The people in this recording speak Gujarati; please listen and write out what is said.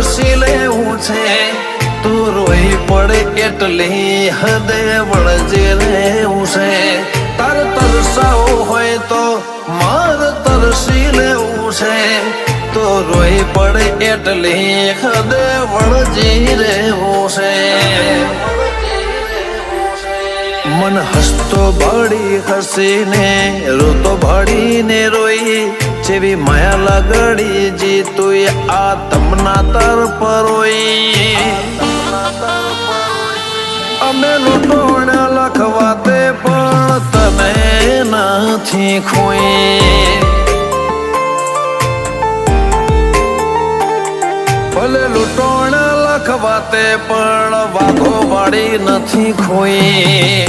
તરસી લેવું છે તું રોઈ પડે એટલી હદે વળજે રહેવું છે તાર તરસાવું હોય તો માર તરસી લેવું છે તો રોઈ પડે એટલી હદે વળજી રહેવું છે મન હસતો ભાડી હસીને રોતો ભાડીને રોઈ જેવી માયા લાગડી જી તું આ તમના તરફ રોઈ અમે લૂંટોણ્યા લખવાતે પણ તને નથી ખોઈ ભલે લૂંટોણ્યા લખવાતે પણ વાઘો વાળી નથી ખોઈ